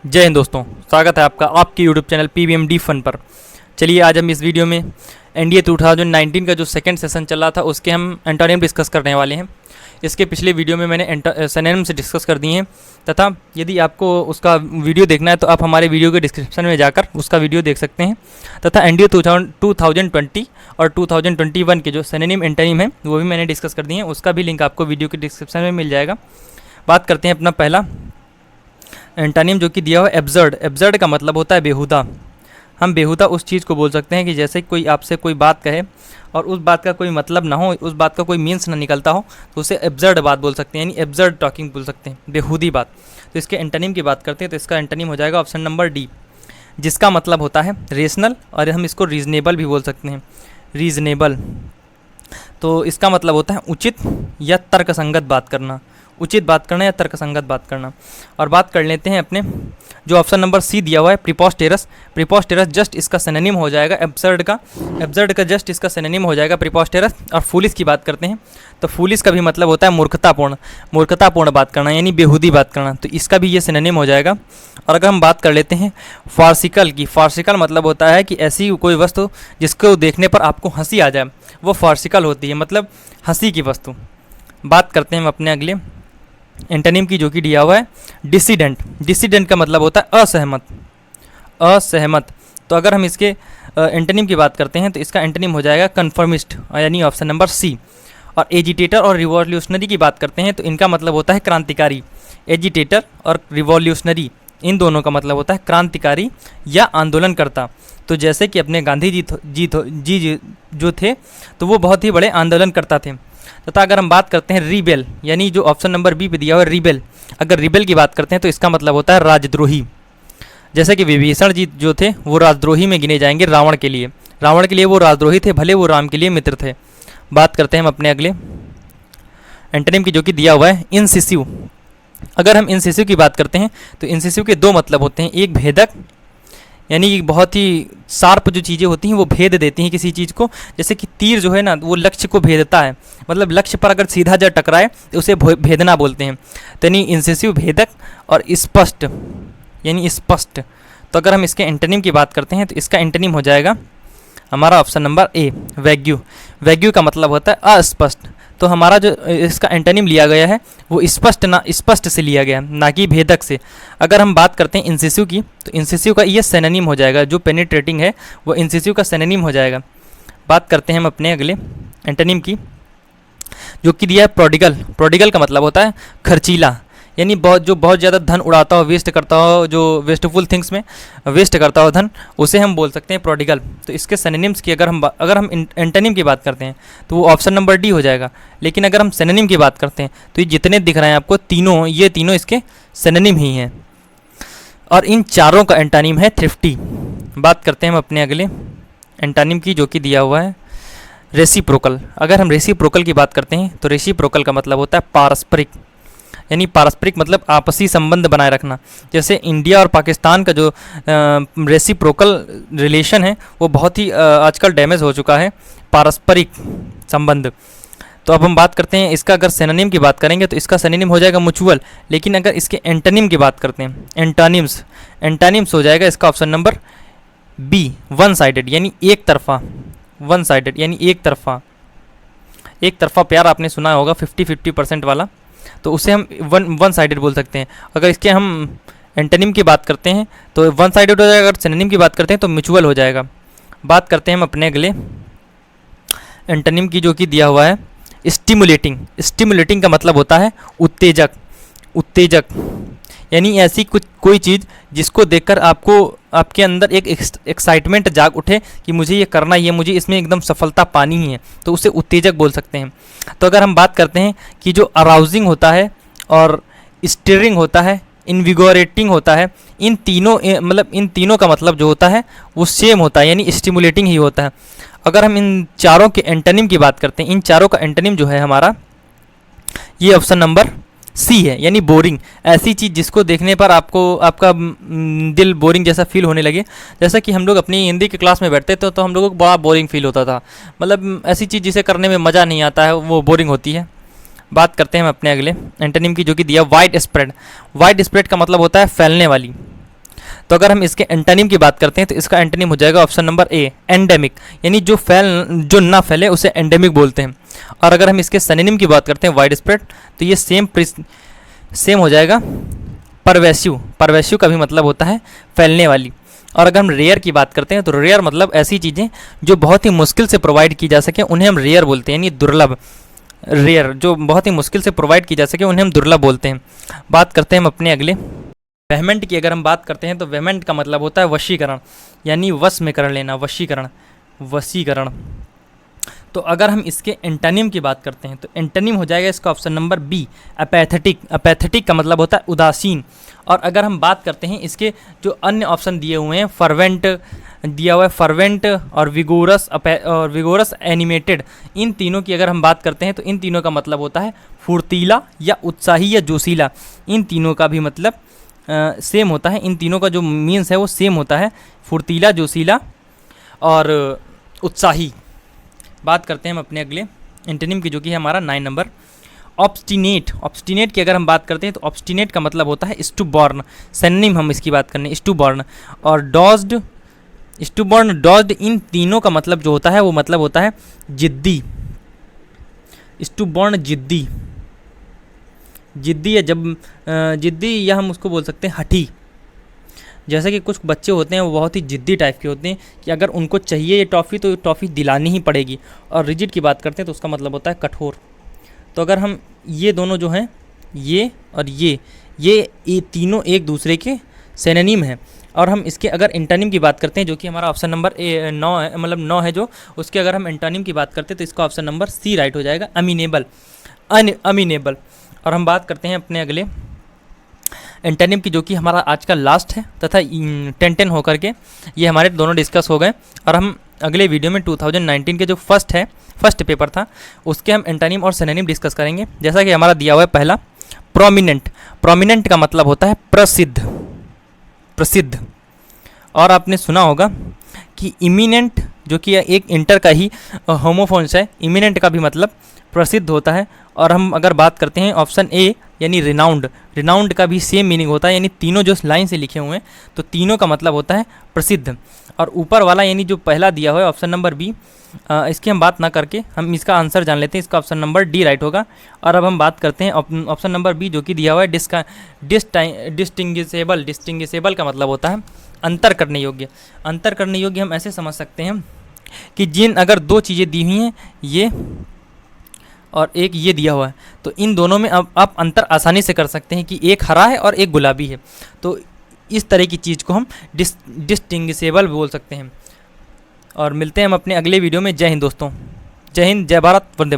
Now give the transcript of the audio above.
जय हिंद दोस्तों, स्वागत है आपका आपके यूट्यूब चैनल पीबीएमडी फन पर। चलिए आज हम इस वीडियो में एनडीए 2019 का जो सेकंड सेशन चल रहा था उसके हम एंटोनिम डिस्कस करने वाले हैं। इसके पिछले वीडियो में मैंने सिनोनिम से डिस्कस कर दिए हैं तथा यदि आपको उसका वीडियो देखना है तो आप हमारे वीडियो के डिस्क्रिप्शन में जाकर उसका वीडियो देख सकते हैं। तथा एनडीए 2020 और 2021 के जो सिनोनिम एंटोनिम है वो भी मैंने डिस्कस कर दिए हैं, उसका भी लिंक आपको वीडियो के डिस्क्रिप्शन में मिल जाएगा। बात करते हैं अपना पहला एंटोनिम जो कि दिया हुआ है एब्सर्ड। एब्सर्ड का मतलब होता है बेहुदा। हम बेहुदा उस चीज़ को बोल सकते हैं कि जैसे कोई आपसे कोई बात कहे और उस बात का कोई मतलब ना हो, उस बात का कोई मीन्स ना निकलता हो, तो उसे एब्सर्ड बात बोल सकते हैं, यानी एब्सर्ड टॉकिंग बोल सकते हैं, बेहुदी बात। तो इसके एंटोनिम की बात करते हैं तो इसका एंटोनिम हो जाएगा ऑप्शन नंबर डी, जिसका मतलब होता है रेशनल, और हम इसको रीजनेबल भी बोल सकते हैं। रीजनेबल तो इसका मतलब होता है उचित या तर्कसंगत बात करना, उचित बात करना या तर्कसंगत बात करना। और बात कर लेते हैं अपने जो ऑप्शन नंबर सी दिया हुआ है प्रीपोस्टेरस। प्रीपोस्टेरस जस्ट इसका सिनोनिम हो जाएगा एब्सर्ड का। एब्सर्ड का जस्ट इसका सिनोनिम हो जाएगा प्रीपोस्टेरस। और फूलिश की बात करते हैं तो फूलिश का भी मतलब होता है मूर्खतापूर्ण, मूर्खतापूर्ण बात करना यानी बेहुदी बात करना, तो इसका भी ये सिनोनिम हो जाएगा। और अगर हम बात कर लेते हैं फार्सिकल की, फार्सिकल मतलब होता है कि ऐसी कोई वस्तु जिसको देखने पर आपको हंसी आ जाए, वो फार्सिकल होती है, मतलब हंसी की वस्तु। बात करते हैं हम अपने अगले एंटोनिम की जो कि दिया हुआ है डिसिडेंट। डिसिडेंट का मतलब होता है असहमत, असहमत। तो अगर हम इसके एंटोनिम की बात करते हैं तो इसका एंटोनिम हो जाएगा कन्फर्मिस्ट, यानी ऑप्शन नंबर सी। और एजिटेटर और रिवॉल्यूशनरी की बात करते हैं तो इनका मतलब होता है क्रांतिकारी। एजिटेटर और रिवॉल्यूशनरी इन दोनों का मतलब होता है क्रांतिकारी या आंदोलनकर्ता। तो जैसे कि अपने गांधी जी जो थे तो वो बहुत ही बड़े आंदोलनकर्ता थे। तथा अगर हम बात करते हैं रिबेल, यानी जो ऑप्शन नंबर बी पे दिया हुआ है रिबेल, अगर रिबेल की बात करते हैं तो इसका मतलब होता है राजद्रोही। जैसे कि विभीषण जी जो थे वो राजद्रोही में गिने जाएंगे रावण के लिए। रावण के लिए वो राजद्रोही थे, भले वो राम के लिए मित्र थे। बात करते हैं हम अपने अगले एंटोनिम की जो कि दिया हुआ है इंसिसिव। अगर हम इंसिसिव की बात करते हैं तो इंसिसिव के दो मतलब होते हैं, एक भेदक, यानी बहुत ही शार्प जो चीज़ें होती हैं वो भेद देती हैं किसी चीज़ को। जैसे कि तीर जो है ना वो लक्ष्य को भेदता है, मतलब लक्ष्य पर अगर सीधा जा टकराए तो उसे भेदना बोलते हैं। तो यानी इंसिसिव भेदक और स्पष्ट यानी स्पष्ट। तो अगर हम इसके एंटोनिम की बात करते हैं तो इसका एंटोनिम हो जाएगा हमारा option number A wagyu. Wagyu का मतलब होता है अस्पष्ट। तो हमारा जो इसका एंटोनिम लिया गया है वो स्पष्ट से लिया गया है, ना कि भेदक से। अगर हम बात करते हैं इंसिसिव की तो इंसिसिव का ये सिनोनिम हो जाएगा, जो पेनिट्रेटिंग है वो इंसिसिव का सिनोनिम हो जाएगा। बात करते हैं हम अपने अगले एंटोनिम की जो कि दिया है प्रोडिगल। प्रोडिगल का मतलब होता है खर्चीला, यानी बहुत ज़्यादा धन उड़ाता हो, वेस्ट करता हो, जो वेस्टफुल थिंग्स में वेस्ट करता हो धन, उसे हम बोल सकते हैं प्रोडिगल। तो इसके सिनोनिम्स की अगर हम एंटोनिम की बात करते हैं तो वो ऑप्शन नंबर डी हो जाएगा। लेकिन अगर हम सिनोनिम की बात करते हैं तो ये जितने दिख रहे हैं आपको तीनों, ये तीनों इसके सिनोनिम ही हैं। और इन चारों का एंटोनिम है थ्रिफ्टी। बात करते हैं हम अपने अगले एंटोनिम की जो कि दिया हुआ है रेसिप्रोकल। अगर हम रेसिप्रोकल की बात करते हैं तो रेसिप्रोकल का मतलब होता है पारस्परिक, यानी पारस्परिक मतलब आपसी संबंध बनाए रखना। जैसे इंडिया और पाकिस्तान का जो रेसिप्रोकल रिलेशन है वो बहुत ही आजकल डैमेज हो चुका है, पारस्परिक संबंध। तो अब हम बात करते हैं इसका, अगर सिनोनिम की बात करेंगे तो इसका सिनोनिम हो जाएगा म्यूचुअल। लेकिन अगर इसके एंटोनिम की बात करते हैं एंटोनिम्स हो जाएगा इसका option number B one sided, यानी एक तरफा। वन साइडेड यानी एक तरफा प्यार आपने सुना होगा 50-50% वाला, तो उसे हम वन साइडेड बोल सकते हैं। अगर इसके हम एंटोनिम की बात करते हैं तो वन साइडेड हो जाएगा, अगर सिनोनिम की बात करते हैं तो म्यूचुअल हो जाएगा। बात करते हैं हम अपने अगले एंटोनिम की जो कि दिया हुआ है स्टिमुलेटिंग। स्टिमुलेटिंग का मतलब होता है उत्तेजक, उत्तेजक यानी ऐसी कोई चीज़ जिसको देखकर आपके अंदर एक एक्साइटमेंट जाग उठे कि मुझे ये करना ही है, मुझे इसमें एकदम सफलता पानी ही है, तो उसे उत्तेजक बोल सकते हैं। तो अगर हम बात करते हैं कि जो अराउजिंग होता है और स्टीयरिंग होता है, इनविगोरेटिंग होता है, इन तीनों का मतलब जो होता है वो सेम होता है, यानी स्टिमुलेटिंग ही होता है। अगर हम इन चारों के एंटोनिम की बात करते हैं, इन चारों का एंटोनिम जो है हमारा ये ऑप्शन नंबर सी है, यानी बोरिंग। ऐसी चीज़ जिसको देखने पर आपका दिल बोरिंग जैसा फील होने लगे। जैसा कि हम लोग अपनी हिंदी की क्लास में बैठते थे तो हम लोगों को बड़ा बोरिंग फील होता था, मतलब ऐसी चीज़ जिसे करने में मज़ा नहीं आता है वो बोरिंग होती है। बात करते हैं हम अपने अगले एंटोनिम की जो कि दिया वाइड स्प्रेड। वाइड स्प्रेड का मतलब होता है फैलने वाली, तो अगर हम इसके एंटोनिम की बात करते हैं तो इसका एंटोनिम हो जाएगा ऑप्शन नंबर ए, एंडेमिक, यानी जो ना फैले उसे एंडेमिक बोलते हैं। और अगर हम इसके सिनोनिम की बात करते हैं वाइड स्प्रेड, तो ये सेम हो जाएगा परवेसिव। परवेसिव का भी मतलब होता है फैलने वाली। और अगर हम रेयर की बात करते हैं तो रेयर मतलब ऐसी चीज़ें जो बहुत ही मुश्किल से प्रोवाइड की जा सके उन्हें हम रेयर बोलते हैं, यानी दुर्लभ। रेयर जो बहुत ही मुश्किल से प्रोवाइड की जा सके उन्हें हम दुर्लभ बोलते हैं। बात करते हैं हम अपने अगले वेहमेंट की। अगर हम बात करते हैं तो वेहमेंट का मतलब होता है वशीकरण, यानी वश में कर लेना, वशीकरण। तो अगर हम इसके एंटोनिम की बात करते हैं तो एंटोनिम हो जाएगा इसका option number B, apathetic. Apathetic का मतलब होता है उदासीन। और अगर हम बात करते हैं इसके जो अन्य ऑप्शन दिए हुए हैं, फर्वेंट दिया हुआ है, फर्वेंट और विगोरस एनिमेटेड, इन तीनों की अगर हम बात करते हैं तो इन तीनों का मतलब होता है फुर्तीला या उत्साही या जोशीला। इन तीनों का भी मतलब सेम होता है, इन तीनों का जो मीन्स है वो सेम होता है, फुर्तीला, जोशीला और उत्साही। बात करते हैं हम अपने अगले एंटोनिम की, जो कि है हमारा 9 नंबर, ऑब्स्टिनेट। ऑब्स्टिनेट की अगर हम बात करते हैं तो ऑब्स्टिनेट का मतलब होता है स्टूबॉर्न। सिनोनिम हम इसकी बात करने, स्टूबॉर्न और डॉज्ड। स्टूबॉर्न, डॉज्ड, इन तीनों का मतलब जो होता है वो मतलब होता है जिद्दी। स्टूबॉर्न जिद्दी, जिद्दी या जब जिद्दी, या हम उसको बोल सकते हैं हठी। जैसे कि कुछ बच्चे होते हैं वो बहुत ही जिद्दी टाइप के होते हैं कि अगर उनको चाहिए ये टॉफ़ी तो ये टॉफ़ी दिलानी ही पड़ेगी। और रिजिड की बात करते हैं तो उसका मतलब होता है कठोर। तो अगर हम ये दोनों जो हैं, ये और ये तीनों एक दूसरे के सिनोनिम हैं। और हम इसके अगर एंटोनिम की बात करते हैं, जो कि हमारा ऑप्शन नंबर 9 है, मतलब 9 है जो, उसके अगर हम एंटोनिम की बात करते हैं तो इसका ऑप्शन नंबर सी राइट हो जाएगा, अमीनेबल, अमीनेबल। और हम बात करते हैं अपने अगले एंटोनिम की, जो कि हमारा आज का लास्ट है तथा 10 होकर के ये हमारे दोनों डिस्कस हो गए। और हम अगले वीडियो में 2019 के जो फर्स्ट पेपर था उसके हम एंटोनिम और सिनोनिम डिस्कस करेंगे। जैसा कि हमारा दिया हुआ है पहला, प्रोमिनेंट। प्रोमिनेंट का मतलब होता है प्रसिद्ध। और आपने सुना होगा कि इमिनेंट, जो कि एक इंटर का ही होमोफोन्स है, इमिनेंट का भी मतलब प्रसिद्ध होता है। और हम अगर बात करते हैं ऑप्शन ए, यानी रिनाउंड का भी सेम मीनिंग होता है, यानी तीनों जो लाइन से लिखे हुए हैं तो तीनों का मतलब होता है प्रसिद्ध। और ऊपर वाला यानी जो पहला दिया हुआ है ऑप्शन नंबर बी, इसकी हम बात ना करके हम इसका आंसर जान लेते हैं। इसका ऑप्शन नंबर डी राइट होगा। और अब हम बात करते हैं ऑप्शन नंबर बी, जो कि दिया हुआ है डिस्टिंग्विशेबल का मतलब होता है अंतर करने योग्य। अंतर करने योग्य हम ऐसे समझ सकते हैं कि जिन अगर दो चीज़ें दी हुई हैं, ये और एक ये दिया हुआ है, तो इन दोनों में अब आप अंतर आसानी से कर सकते हैं कि एक हरा है और एक गुलाबी है। तो इस तरह की चीज़ को हम डिस्टिंग्विशेबल बोल सकते हैं। और मिलते हैं हम अपने अगले वीडियो में। जय हिंद दोस्तों, जय हिंद, जय भारत, वंदे मातरम।